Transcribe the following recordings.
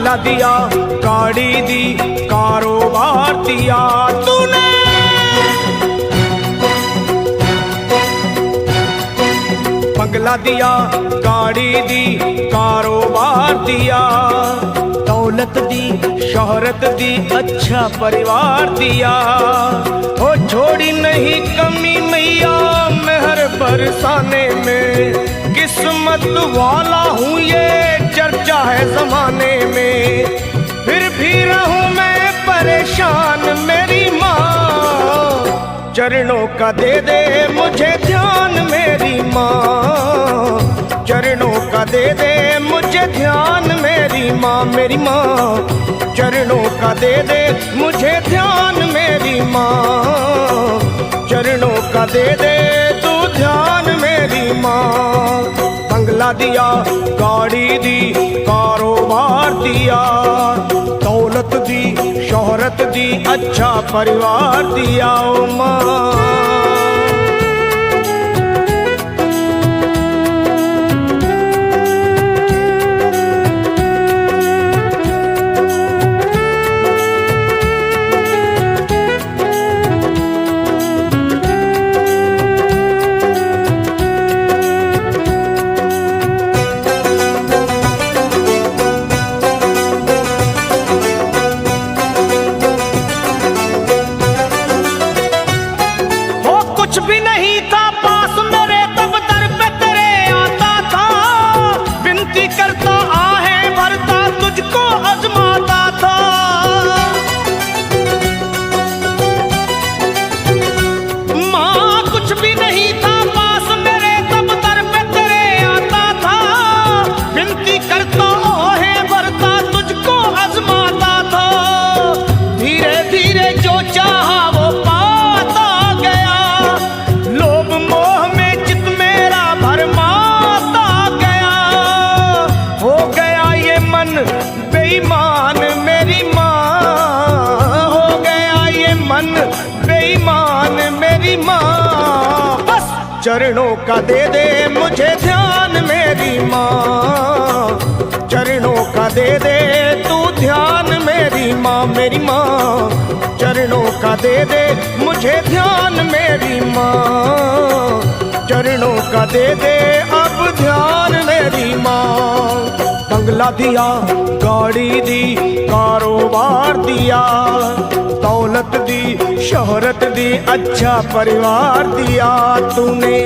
बंगला दिया, गाड़ी दी, कारोबार दिया तूने। बंगला दिया, गाड़ी दी, कारोबार दिया, दौलत दी, शोहरत दी, अच्छा परिवार दिया। ओ छोड़ी नहीं कमी मैया मेहर बरसाने में, किस्मत वाला हूँ ये चर्चा है जमाने में। फिर भी रहूं मैं परेशान मेरी माँ, चरणों का दे दे मुझे ध्यान मेरी माँ, चरणों का दे दे मुझे ध्यान मेरी माँ। मेरी माँ चरणों का दे दे मुझे ध्यान मेरी माँ, चरणों का दे दे तू ध्यान मेरी माँ। बंगला दिया, गाड़ी दी, कारोबार दिया, दौलत दी, शोहरत दी, अच्छा परिवार दिया ओ माँ। कुछ भी नहीं था पास मेरे तब दर पे तेरे आता था, विनती करता आहें भरता तुझको आजमाता था। माँ कुछ भी नहीं था पास मेरे तब दर पे तेरे आता था, विनती करता आहें भरता तुझको आजमाता था। धीरे धीरे जो चाहा वो बेईमान मेरी माँ, हो गया ये मन बेईमान मेरी माँ। बस चरणों का दे दे मुझे ध्यान मेरी माँ, चरणों का दे दे तू ध्यान मेरी माँ। मेरी माँ चरणों का दे दे मुझे ध्यान मेरी माँ, चरणों का दे दे अब ध्यान मेरी माँ। बंगला दिया, गाड़ी दी, कारोबार दिया, दौलत दी, शोहरत दी, अच्छा परिवार दिया तूने।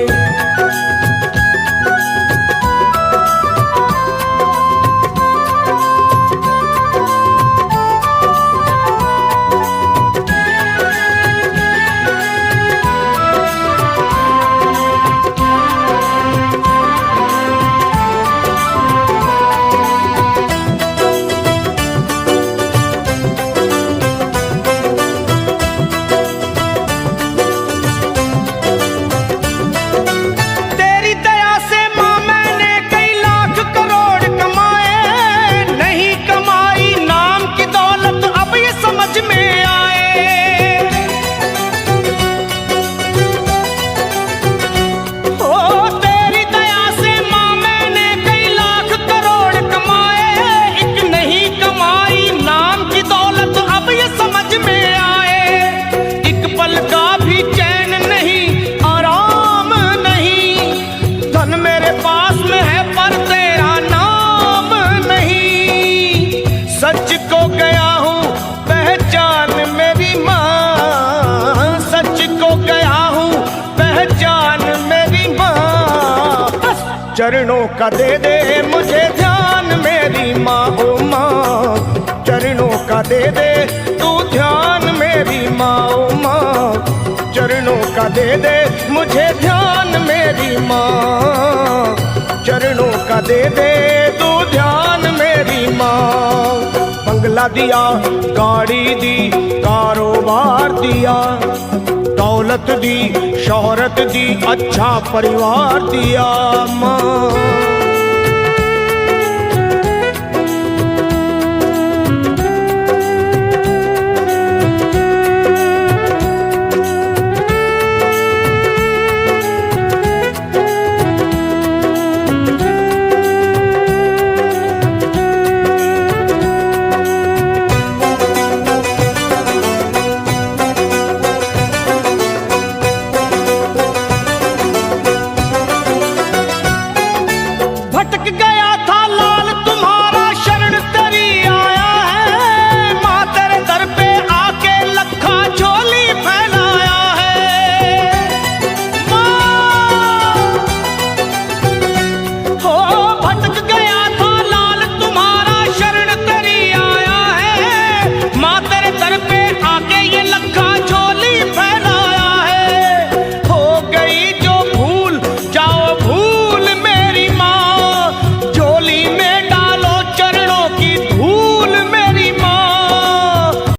सच को गया हूँ पहचान मेरी माँ, सच को गया हूँ पहचान मेरी माँ। बस चरणों का दे दे मुझे ध्यान मेरी माँ, ओ माँ चरणों का दे दे तू ध्यान मेरी माँ, ओ माँ चरणों का दे दे मुझे ध्यान मेरी माँ, चरणों का दे दे तू ध्यान मेरी माँ। बंगला दिया, गाड़ी दी, कारोबार दिया, दौलत दी, शोहरत दी, अच्छा परिवार दिया माँ।